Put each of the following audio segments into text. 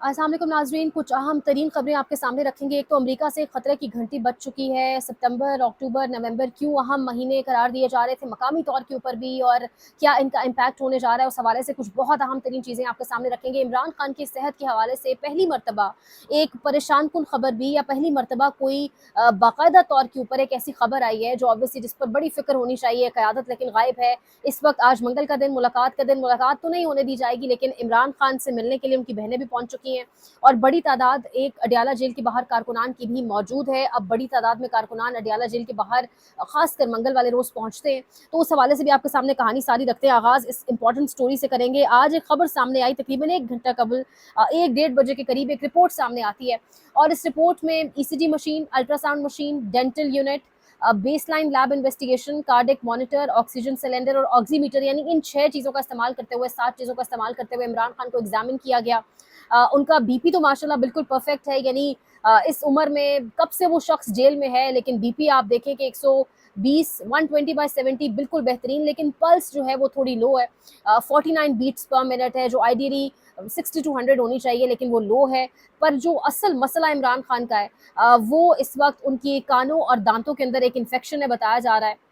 अस्सलाम वालेकुम नाज़रीन, कुछ अहम तरीन खबरें आपके सामने रखेंगे। एक तो अमेरिका से खतरे की घंटी बज चुकी है। सितंबर, अक्टूबर, नवंबर क्यों अहम महीने करार दिए जा रहे थे मकामी तौर के ऊपर भी, और क्या इनका इम्पैक्ट होने जा रहा है, उस हवाले से कुछ बहुत अहम तरीन चीज़ें आपके सामने रखेंगे। इमरान खान की सेहत के हवाले से पहली मरतबा एक परेशान कुन खबर भी, या पहली मरतबा कोई बाकायदा तौर के ऊपर एक ऐसी खबर आई है जो ऑब्वियसली जिस पर बड़ी फिक्र होनी चाहिए। क़यादत लेकिन गायब है इस वक्त। आज मंगल का दिन, मुलाकात का दिन, मुलाकात तो नहीं होने दी जाएगी, लेकिन इमरान खान से मिलने के लिए उनकी बहनें भी पहुंच चुकी हैं और बड़ी तादाद एक अडियाला जेल के बाहर कारकुनान की भी मौजूद है। अब बड़ी तादाद में कारकुनान अडियाला जेल के बाहर खासकर मंगल वाले रोज पहुंचते हैं, तो उस हवाले से भी आपके सामने कहानी सारी रखते हैं। आगाज इस इंपॉर्टेंट स्टोरी से करेंगे। आज एक खबर सामने आई तकरीबन 1 घंटा कबल, 1 डेढ़ बजे के करीब एक रिपोर्ट सामने आती है, और इस रिपोर्ट में ECG machine, ultrasound machine, dental unit, baseline lab investigation, cardiac monitor, oxygen cylinder और ऑक्सीमीटर, यानी इन 6 चीज़ों का इस्तेमाल करते हुए, 7 चीज़ों का इस्तेमाल करते हुए इमरान खान को एग्जामिन किया गया। उनका बीपी तो माशाल्लाह बिल्कुल परफेक्ट है, यानी इस उम्र में कब से वो शख्स जेल में है, लेकिन बीपी आप देखें कि 120 120/70 बिल्कुल बेहतरीन, लेकिन पल्स जो है वो थोड़ी लो है। 49 बीट्स पर मिनट है, जो आइडियली 60 to 100 होनी चाहिए, लेकिन वो लो है। पर जो असल मसला इमरान खान का है, वो इस वक्त उनकी कानों और दांतों के अंदर एक इन्फेक्शन है बताया जा रहा है।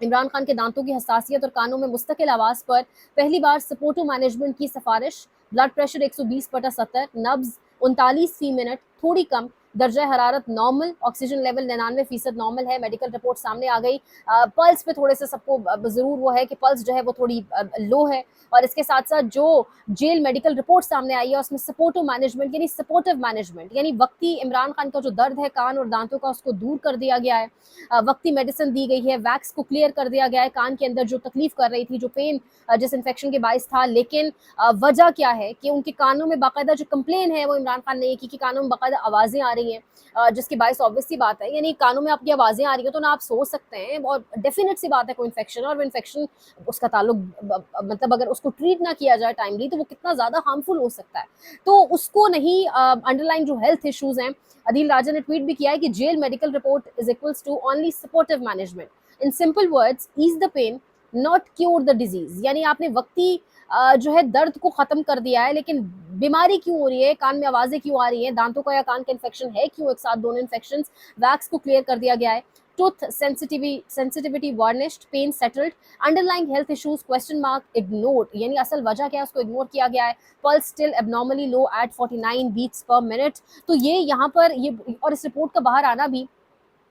इमरान खान के दांतों की हसासियत और कानों में मुस्तकिल आवाज़ पर पहली बार सपोर्टो मैनेजमेंट की सिफारिश। ब्लड प्रेशर 120/70, नब्ज 39 फी मिनट, थोड़ी कम, दर्जा हरारत नॉर्मल, ऑक्सीजन लेवल 99% नॉर्मल है। मेडिकल रिपोर्ट सामने आ गई। पल्स पे थोड़े से सबको ज़रूर वो है कि पल्स जो है वो थोड़ी लो है, और इसके साथ साथ जो जेल मेडिकल रिपोर्ट सामने आई है उसमें सपोर्टो मैनेजमेंट यानी सपोर्टिव मैनेजमेंट, यानी वक्ती इमरान खान का जो दर्द है कान और दांतों का उसको दूर कर दिया गया है। वक्ती मेडिसिन दी गई है, वैक्स को क्लियर कर दिया गया है कान के अंदर जो तकलीफ कर रही थी, जो पेन जिस इन्फेक्शन के बायस था। लेकिन वजह क्या है कि उनके कानों में बाकायदा जो कंप्लेन है वो इमरान खान ने की कि कानों में बाकायदा आवाज़ें आ रही हैं, जिसकी बायस ऑब्वियस सी बात है, यानी कानों में आपकी आवाज़ें आ रही हैं तो ना आप सोच सकते हैं, और डेफिनेट सी बात है कोई इन्फेक्शन, और वो इन्फेक्शन उसका ताल्लुक मतलब अगर उसको ट्रीट ना किया जाए टाइमली तो वो कितना ज़्यादा हार्मफुल हो सकता है। तो उसको नहीं, अंडरलाइन जो हेल्थ इश्यूज़ हैं, अदील राजा ने ट्वीट भी किया है कि jail medical report is equals to only supportive management, in simple words ease the pain not cure the disease, यानी आपने वक्ती जो है दर्द को खत्म कर दिया है, लेकिन बीमारी क्यों हो रही है, कान में आवाजें क्यों आ रही हैं, दांतों का या कान का इन्फेक्शन है क्यों, एक साथ दोनों इन्फेक्शन, वैक्स को क्लियर कर दिया गया है। Tooth sensitivity varnished, pain settled, underlying health issues question mark ignored, यानी असल वजह क्या है उसको इग्नोर किया गया है। पल्स स्टिल एबनॉर्मली लो एट 49 बीट्स पर मिनट। तो ये यहाँ पर ये, और इस रिपोर्ट का बाहर आना भी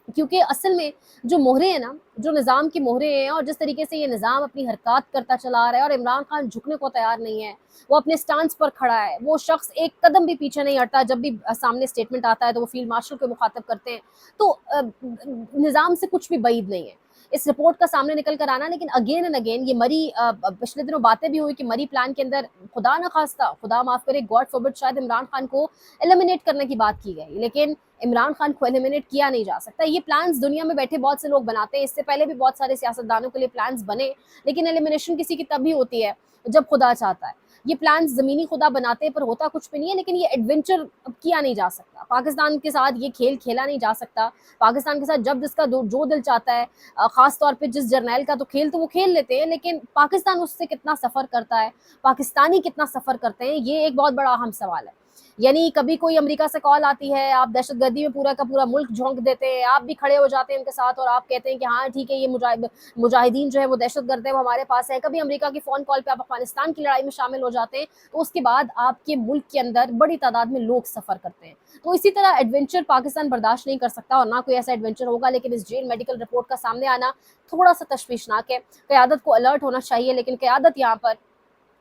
क्योंकि असल में जो मोहरे हैं ना, जो निज़ाम की मोहरे हैं, और जिस तरीके से ये निज़ाम अपनी हरकत करता चला आ रहा है, और इमरान खान झुकने को तैयार नहीं है, वो अपने स्टांस पर खड़ा है, वो शख्स एक कदम भी पीछे नहीं हटता। जब भी सामने स्टेटमेंट आता है तो वो फील्ड मार्शल को मुखातब करते हैं, तो निज़ाम से कुछ भी बईद नहीं है इस रिपोर्ट का सामने निकल कर आना। लेकिन अगेन एंड अगेन ये मरी, पिछले दिनों बातें भी हुई कि मरी प्लान के अंदर खुदा न खास्ता, खुदा माफ करे, गॉड फॉरबिड, शायद इमरान खान को एलिमिनेट करने की बात की गई, लेकिन इमरान खान को एलिमिनेट किया नहीं जा सकता। ये प्लान्स दुनिया में बैठे बहुत से लोग बनाते हैं, इससे पहले भी बहुत सारे सियासतदानों के लिए प्लान्स बने, लेकिन एलिमिनेशन किसी की तभी होती है जब खुदा चाहता है। ये प्लान्स ज़मीनी खुदा बनाते हैं पर होता कुछ भी नहीं है, लेकिन ये एडवेंचर किया नहीं जा सकता, पाकिस्तान के साथ ये खेल खेला नहीं जा सकता। पाकिस्तान के साथ जब जिसका जो दिल चाहता है, ख़ास तौर पे जिस जर्नैल का, तो खेल तो वो खेल लेते हैं, लेकिन पाकिस्तान उससे कितना सफ़र करता है, पाकिस्तानी कितना सफ़र करते हैं, ये एक बहुत बड़ा अहम सवाल है। यानी कभी कोई अमेरिका से कॉल आती है, आप दहशतगर्दी में पूरा का पूरा मुल्क झोंक देते हैं, आप भी खड़े हो जाते हैं उनके साथ और आप कहते हैं कि हाँ ठीक है, ये मुजाहिदीन जो है वो दहशतगर्द है, वो हमारे पास है। कभी अमेरिका की फ़ोन कॉल पे आप अफगानिस्तान की लड़ाई में शामिल हो जाते हैं, तो उसके बाद आपके मुल्क के अंदर बड़ी तादाद में लोग सफ़र करते हैं। तो इसी तरह एडवेंचर पाकिस्तान बर्दाश्त नहीं कर सकता, और ना कोई ऐसा एडवेंचर होगा। लेकिन इस जेल मेडिकल रिपोर्ट का सामने आना थोड़ा सा तशवीशनाक है। क़यादत को अलर्ट होना चाहिए, लेकिन क़यादत यहाँ पर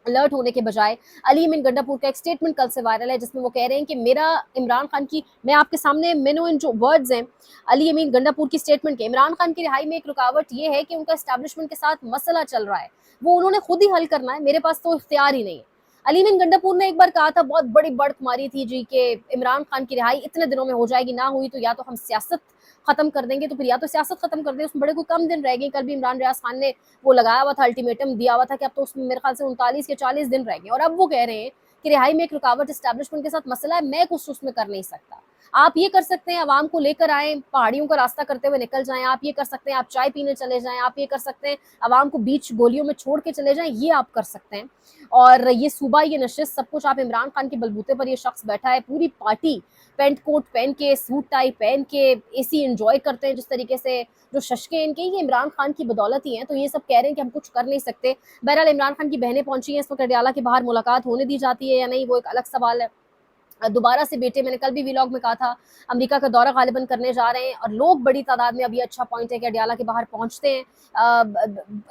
अलर्ट होने के बजाय, अली अमीन गंडापुर का एक स्टेटमेंट कल से वायरल है जिसमें वो कह रहे हैं कि मेरा इमरान खान की, मैं आपके सामने मेनू इन जो वर्ड्स हैं अली अमीन गंडापुर की स्टेटमेंट के, इमरान खान की रिहाई में एक रुकावट ये है कि उनका एस्टैब्लिशमेंट के साथ मसला चल रहा है, वो उन्होंने खुद ही हल करना है, मेरे पास तो इख्तियार ही नहीं है। अली अमीन गंडापुर ने एक बार कहा था, बहुत बड़ी बढ़त मारी थी जी, कि इमरान खान की रिहाई इतने दिनों में हो जाएगी, ना हुई तो या तो हम सियासत खत्म कर देंगे, तो फिर या तो सियासत खत्म कर दें, उसमें बड़े कोई कम दिन रह गए। कल भी इमरान रियाज खान ने वो लगाया हुआ था, अल्टीमेटम दिया हुआ था कि अब तो उसमें मेरे ख्याल से 39 के 40 दिन रह गए, और अब वो कह रहे हैं कि रिहाई में एक रुकावट एस्टैब्लिशमेंट के साथ मसला है, मैं कुछ उसमें कर नहीं सकता। आप ये कर सकते हैं, आवाम को लेकर आएँ, पहाड़ियों का रास्ता करते हुए निकल जाएँ, आप ये कर सकते हैं, आप चाय पीने चले जाएँ, आप ये कर सकते हैं, आवाम को बीच गोलियों में छोड़ के चले जाएँ, ये आप कर सकते हैं। और ये सूबा, ये नशिस्त, सब कुछ आप इमरान खान के बलबूते पर ये शख्स बैठा है, पूरी पार्टी पैंट कोट पहन के, सूट टाई पहन के, एसी एन्जॉय करते हैं जिस तरीके से, जो शशके इनके, ये इमरान खान की बदौलत ही हैं, तो ये सब कह रहे हैं कि हम कुछ कर नहीं सकते। बहरहाल इमरान खान की बहनें पहुंची हैं, इस वक्त अडयाला के बाहर मुलाकात होने दी जाती है या नहीं, वो एक अलग सवाल है। दोबारा से बेटे, मैंने कल भी व्लॉग में कहा था, अमेरिका का दौरा गालिबन करने जा रहे हैं और लोग बड़ी तादाद में, अभी अच्छा पॉइंट है कि अडयाला के बाहर पहुंचते हैं।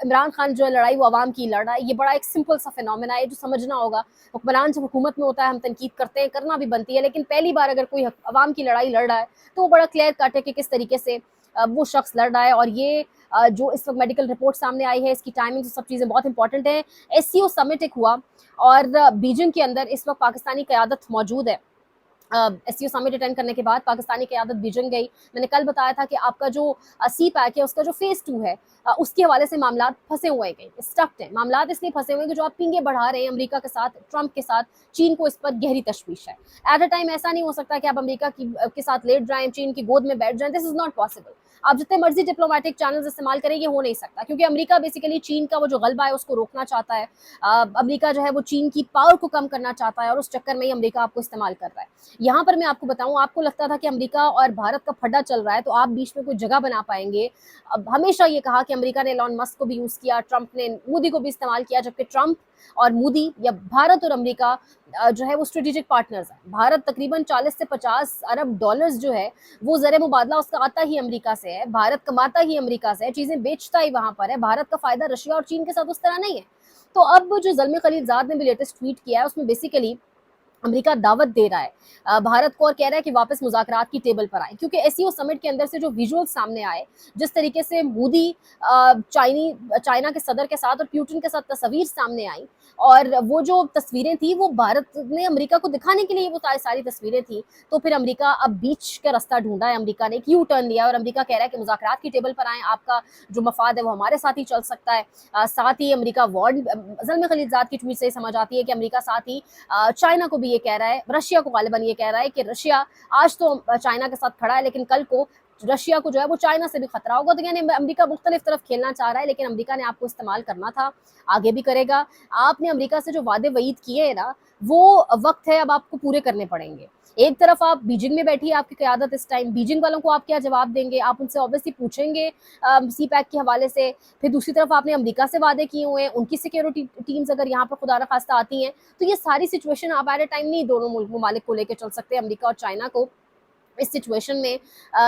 इमरान खान जो लड़ाई, वो अवाम की लड़ रहा है, ये बड़ा एक सिंपल सा फिनोमेना है जो समझना होगा। हुक्मरान जब हुकूमत में होता है हम तनकीद करते हैं, करना भी बनती है, लेकिन पहली बार अगर कोई अवाम की लड़ाई लड़ रहा है तो वो बड़ा क्लियर कट है कि किस तरीके से वो शख्स लड़ रहा है। और ये जो इस वक्त मेडिकल रिपोर्ट सामने आई है, इसकी टाइमिंग, सब चीज़ें बहुत इंपॉर्टेंट है। SCO समिट एक हुआ और बीजिंग के अंदर इस वक्त पाकिस्तानी क़यादत मौजूद है। SCO समिट अटेंड करने के बाद पाकिस्तानी क़यादत बीजिंग गई। मैंने कल बताया था कि आपका जो CPAC है, उसका जो फेज़ 2 है, उसके हवाले से मामलात फंसे हुए हैं, स्टक्ड हैं। मामलात इसलिए फंसे हुए हैं कि जो आप पिंगे बढ़ा रहे हैं अमेरिका के साथ, ट्रंप के साथ, चीन को इस पर गहरी तशवीश है। एट अ टाइम ऐसा नहीं हो सकता कि आप अमेरिका के साथ लेट जाएं, चीन की गोद में बैठ जाएं। This is not possible. आप जितने मर्जी डिप्लोमेटिक चैनल्स इस्तेमाल करें, ये हो नहीं सकता, क्योंकि अमेरिका बेसिकली चीन का वो जो गलबा है उसको रोकना चाहता है। अमेरिका जो है वो चीन की पावर को कम करना चाहता है और उस चक्कर में ही अमेरिका आपको इस्तेमाल कर रहा है। यहाँ पर मैं आपको बताऊं, आपको लगता था कि अमेरिका और भारत का फड्डा चल रहा है तो आप बीच में कोई जगह बना पाएंगे। अब हमेशा ये कहा कि अमेरिका ने एलॉन मस्क को भी यूज़ किया, ट्रंप ने मोदी को भी इस्तेमाल किया, जबकि ट्रंप और मोदी, या भारत और अमेरिका जो है वो स्ट्रेटेजिक पार्टनर्स हैं। भारत तकरीबन 40 से 50 अरब डॉलर्स जो है वो ज़र मुबादला उसका आता ही अमेरिका से है, भारत कमाता ही अमेरिका से है, चीज़ें बेचता ही वहाँ पर है। भारत का फ़ायदा रशिया और चीन के साथ उस तरह नहीं है। तो अब जो ज़ल्मे खलीलज़ाद ने भी लेटेस्ट ट्वीट किया है, उसमें बेसिकली अमेरिका दावत दे रहा है भारत को और कह रहा है कि वापस मुज़ाकरात की टेबल पर आए, क्योंकि SCO समिट के अंदर से जो विजुअल सामने आए, जिस तरीके से मोदी चाइना के सदर के साथ और पुतिन के साथ तस्वीर सामने आई, और वो जो तस्वीरें थी वो भारत ने अमेरिका को दिखाने के लिए वो सारी तस्वीरें थी। तो फिर अमेरिका अब बीच का रास्ता ढूंढा है, अमेरिका ने एक यू टर्न लिया और अमेरिका कह रहा है कि मुज़ाकरात की टेबल पर आए, आपका जो मफाद है वो हमारे साथ ही चल सकता है। साथ ही अमेरिका ज़ल्मे खलीलज़ाद की ट्वीट से समझ आती है कि अमेरिका साथ ही चाइना को भी ये कह रहा है, रशिया को गालिबन ये कह रहा है कि रशिया आज तो चाइना के साथ खड़ा है, लेकिन कल को रशिया को जो है वो चाइना से भी खतरा होगा। तो यानी अमेरिका मुख्तलिफ तरफ खेलना चाह रहा है, लेकिन अमेरिका ने आपको इस्तेमाल करना था, आगे भी करेगा। आपने अमेरिका से जो वादे वईद किए हैं ना, वो वक्त है अब आपको पूरे करने पड़ेंगे। एक तरफ आप बीजिंग में बैठी है आपकी क़यादत इस टाइम, बीजिंग वालों को आप क्या जवाब देंगे? आप उनसे ऑब्वियसली पूछेंगे CPAC के हवाले से। फिर दूसरी तरफ आपने अमेरिका से वादे किए हुए हैं, उनकी सिक्योरिटी टीम्स अगर यहाँ पर खुदा न खास्ता आती हैं, तो ये सारी सिचुएशन आप एट अ टाइम नहीं दोनों ममालिक को लेकर चल सकते, अमेरिका और चाइना को। इस सिचुएशन में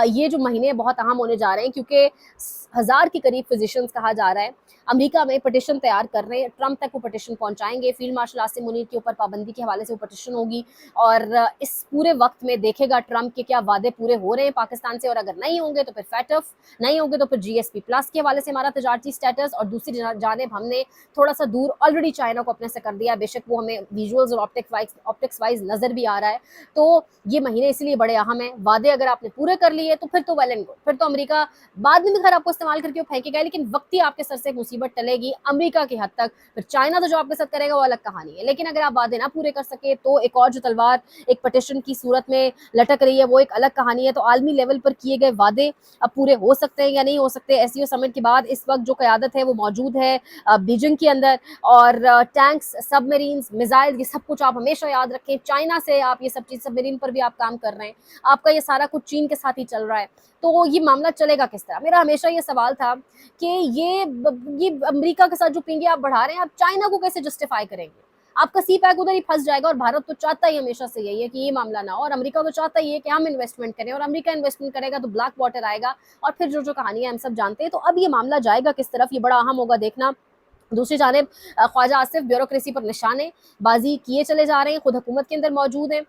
ये जो महीने बहुत अहम होने जा रहे हैं, क्योंकि 1000 के करीब फिजिशियंस कहा जा रहा है अमेरिका में पटिशन तैयार कर रहे हैं, ट्रंप तक वो पटिशन पहुंचाएंगे। फील्ड मार्शल आसिम मुनीर के ऊपर पाबंदी के हवाले से वो पटिशन होगी, और इस पूरे वक्त में देखेगा ट्रंप के क्या वादे पूरे हो रहे हैं पाकिस्तान से, और अगर नहीं होंगे तो फिर फैटफ, नहीं होंगे तो फिर GSP+ के हवाले से हमारा तजारती स्टेटस। और दूसरी जानिब हमने थोड़ा सा दूर ऑलरेडी चाइना को अपने से कर दिया, बेशक वो हमें विजुअल्स और ऑप्टिक्स वाइज नज़र भी आ रहा है। तो ये महीने इसलिए बड़े अहम हैं। वादे अगर आपने पूरे कर लिए तो फिर तो वेल एंड गुड, फिर तो अमेरिका बाद में भी खैर आपको इस्तेमाल करके वो फेंकेगा, लेकिन वक्ती आपके सर से एक मुसीबत टलेगी अमेरिका की हद तक। फिर चाइना तो जो आपके साथ करेगा वो अलग कहानी है, लेकिन अगर आप वादे ना पूरे कर सके तो एक और जो तलवार एक पटिशन की सूरत में लटक रही है वो एक अलग कहानी है। तो आलमी लेवल पर किए गए वादे अब पूरे हो सकते हैं या नहीं हो सकते। SCO समिट के बाद इस वक्त जो क़यादत है वो मौजूद है बीजिंग के अंदर, और टैंक्स, सबमरीन्स, मिसाइल, ये सब कुछ आप हमेशा याद रखें, चाइना से आप ये सब चीज़, सबमरीन पर भी आप काम कर रहे हैं, आपका ये सारा कुछ चीन के साथ ही चल रहा है। तो ये मामला चलेगा किस तरह? मेरा हमेशा ये सवाल था कि ये अमेरिका के साथ जो पिंगे आप बढ़ा रहे हैं, आप चाइना को कैसे जस्टिफाई करेंगे? आपका CPAC उधर ही फंस जाएगा। और भारत तो चाहता ही हमेशा से यही है कि ये मामला ना हो, और अमेरिका तो चाहता ही है कि हम इन्वेस्टमेंट करें, और अमेरिका इन्वेस्टमेंट करेगा तो ब्लैक वाटर आएगा, और फिर जो कहानियां हम सब जानते हैं। तो अब ये मामला जाएगा किस तरफ, ये बड़ा अहम होगा देखना। दूसरी जानिब ख्वाजा आसिफ ब्यूरोक्रेसी पर निशाने बाजी किए चले जा रहे हैं, खुद हुकूमत के अंदर मौजूद हैं।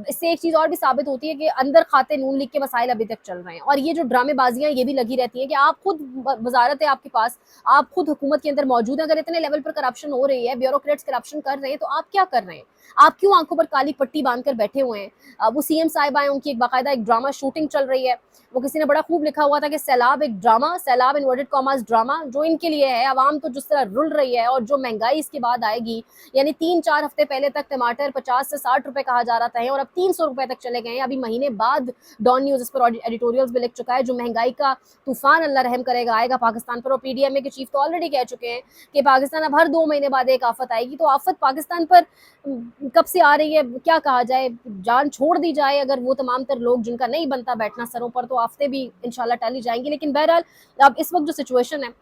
इससे एक चीज़ और भी साबित होती है कि अंदर खाते नून लीग के मसाइल अभी तक चल रहे हैं, और ये जो ड्रामेबाजियाँ ये भी लगी रहती हैं कि आप खुद वजारत है आपके पास, आप खुद हुकूमत के अंदर मौजूद हैं, अगर इतने लेवल पर करप्शन हो रही है, ब्यूरोक्रेट्स करप्शन कर रहे हैं, तो आप क्या कर रहे हैं? आप क्यों आंखों पर काली पट्टी बांधकर बैठे हुए हैं? वो CM साहिबा हैं, उनकी एक बाकायदा एक ड्रामा शूटिंग चल रही है। वो किसी ने बड़ा खूब लिखा हुआ था कि सैलाब एक ड्रामा, सैलाब इन्वर्टेड कॉमास ड्रामा, जो इनके लिए है। आवाम तो जिस तरह रुल रही है और जो महंगाई इसके बाद आएगी, यानी 3-4 हफ्ते पहले तक टमाटर 50 से 60 रुपए कहा जा रहा था और अब 300 रुपए तक चले गए हैं। अभी महीने बाद डॉन न्यूज़ इस पर एडिटोरियल्स भी लिख चुका है, जो महंगाई का तूफान अल्लाह रहम करेगा आएगा पाकिस्तान पर। और पीडीएमए के चीफ तो ऑलरेडी कह चुके हैं कि पाकिस्तान अब हर 2 महीने बाद एक आफत आएगी। तो आफत पाकिस्तान पर कब से आ रही है, क्या कहा जाए, जान छोड़ दी जाए अगर वो तमाम तर लोग जिनका नहीं बनता बैठना सरों पर, तो आफतें भी इंशाल्लाह टली जाएंगी। लेकिन बहरहाल अब इस वक्त जो सिचुएशन है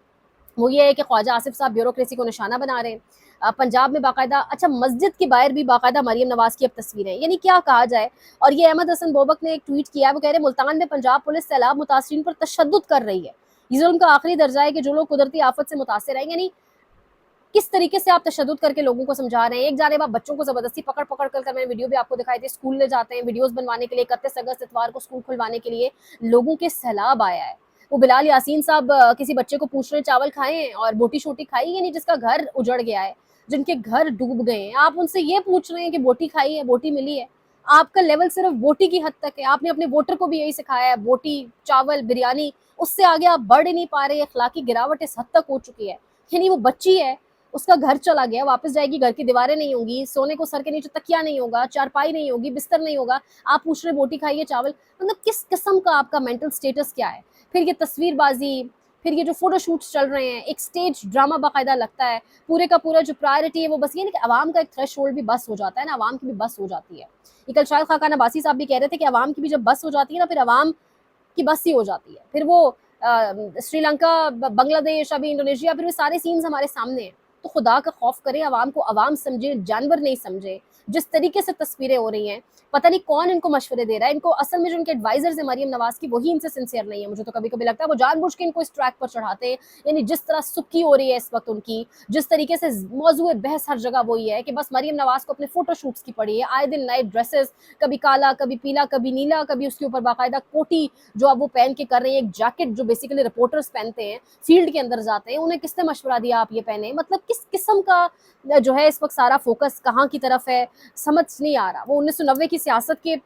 वो ये है कि ख्वाजा आसिफ साहब ब्यूरोक्रेसी को निशाना बना रहे हैं। पंजाब में बाकायदा, अच्छा मस्जिद के बाहर भी बाकायदा मरियम नवाज की अब तस्वीरें, यानी क्या कहा जाए। और ये अहमद हसन बोबक ने एक ट्वीट किया है, वो कह रहे मुल्तान में पंजाब पुलिस सैलाब मुतासरीन पर तशद्दुद कर रही है। ये जुल्म का आखिरी दर्जा है कि जो लोग कुदरती आफत से मुतासर हैं, यानी किस तरीके से आप तशद्दुद करके लोगों को समझा रहे हैं। एक जानिब आप बच्चों को जबरदस्ती पकड़ पकड़ कर, मैंने वीडियो भी आपको दिखाई थी, स्कूल ले जाते हैं वीडियोस बनवाने के लिए। 31 अगस्त इतवार को स्कूल खुलवाने के लिए लोगों के सैलाब आया है। वो बिलाल यासीन साहब किसी बच्चे को पूछ रहे हैं चावल खाएं और बोटी शोटी खाई, यानी जिसका घर उजड़ गया है, जिनके घर डूब गए हैं, आप उनसे ये पूछ रहे हैं कि बोटी खाई है, बोटी मिली है। आपका लेवल सिर्फ बोटी की हद तक है। आपने अपने वोटर को भी यही सिखाया है, बोटी, चावल, बिरयानी, उससे आगे आप बढ़ ही नहीं पा रहे। अखलाकी गिरावट इस हद तक हो चुकी है, यानी वो बच्ची है, उसका घर चला गया, वापस जाएगी, घर की दीवारें नहीं होंगी, सोने को सर के नीचे तकिया नहीं होगा, चारपाई नहीं होगी, बिस्तर नहीं होगा, आप पूछ रहे बोटी खाइए, चावल। मतलब किस किस्म का आपका मेंटल स्टेटस क्या है। फिर ये तस्वीरबाजी, फिर ये जो फोटोशूट्स चल रहे हैं, एक स्टेज ड्रामा बाकायदा लगता है। पूरे का पूरा जो प्रायोरिटी है वो बस ये नहीं कि अवाम का एक थ्रेशोल्ड भी बस हो जाता है ना, अवाम की भी बस हो जाती है। ये कल शायद खाकान अब्बासी साहब भी कह रहे थे कि अवाम की भी जब बस हो जाती है ना, फिर अवाम की बस ही हो जाती है। फिर वो श्रीलंका, बांग्लादेश, अभी इंडोनेशिया, फिर वो सारे सीन्स हमारे सामने हैं। तो खुदा का खौफ करें, अवाम को अवाम समझे, जानवर नहीं समझे। जिस तरीके से तस्वीरें हो रही हैं, पता नहीं कौन इनको मशवरे दे रहा है। इनको असल में जो इनके एडवाइजर्स है मरियम नवाज की, वही इनसे सिंसियर नहीं है। मुझे तो कभी कभी लगता है वो जानबूझ के इनको इस ट्रैक पर चढ़ाते हैं। यानी जिस तरह सुक्की हो रही है इस वक्त उनकी, जिस तरीके से मौजूद बहस हर जगह वही है कि बस मरियम नवाज को अपने फोटोशूट्स की पड़ी है। आए दिन नए ड्रेसेस, कभी काला, कभी पीला, कभी नीला, कभी उसके ऊपर बाकायदा कोटी जो अब वो पहन के कर रहे हैं, एक जैकेट जो बेसिकली रिपोर्टर्स पहनते हैं, फील्ड के अंदर जाते हैं। उन्हें किसने मशवरा दिया आप ये पहने? मतलब किस किस्म का जो है इस वक्त सारा फोकस कहाँ की तरफ है, समझ नहीं आ रहा। वो 1990 की सियासत के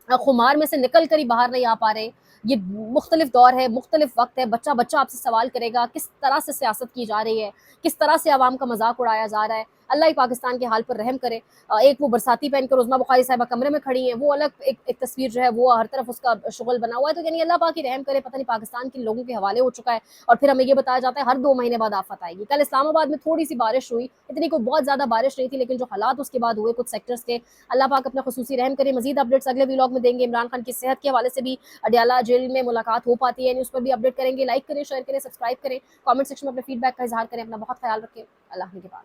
खुमार में से निकल कर ही बाहर नहीं आ पा रहे। ये मुख्तलिफ दौर है, मुख्तलिफ वक्त है। बच्चा बच्चा आपसे सवाल करेगा किस तरह से सियासत की जा रही है, किस तरह से आवाम का मजाक उड़ाया जा रहा है। अल्लाह ही पाकिस्तान के हाल पर रहम करे। एक वो बरसाती पहनकर उज़्मा बुखारी साहिबा कमरे में खड़ी हैं, वो अलग एक तस्वीर जो है वो हर तरफ उसका शुगल बना हुआ है। तो यानी अल्लाह पाक ही रहम करे, पता नहीं पाकिस्तान के लोगों के हवाले हो चुका है। और फिर हमें ये बताया जाता है हर 2 महीने बाद आफत आएगी। कल इस्लामाबाद में थोड़ी सी बारिश हुई, इतनी कोई बहुत ज़्यादा बारिश नहीं थी, लेकिन जो हालात उसके बाद हुए कुछ सेक्टर्स के, अल्लाह पाक अपना खुसूसी रहम करे। मजीद अपडेट्स अगले व्लॉग में देंगे। इमरान खान की सेहत के हवाले से भी अडयाला जेल में मुलाकात हो पाती है, उस पर भी अपडेट करेंगे। लाइक करें, शेयर करें, सब्सक्राइब करें, कमेंट सेक्शन में अपने फीडबैक का इजहार करें। अपना बहुत ख्याल रखें। अल्लाह के बाद।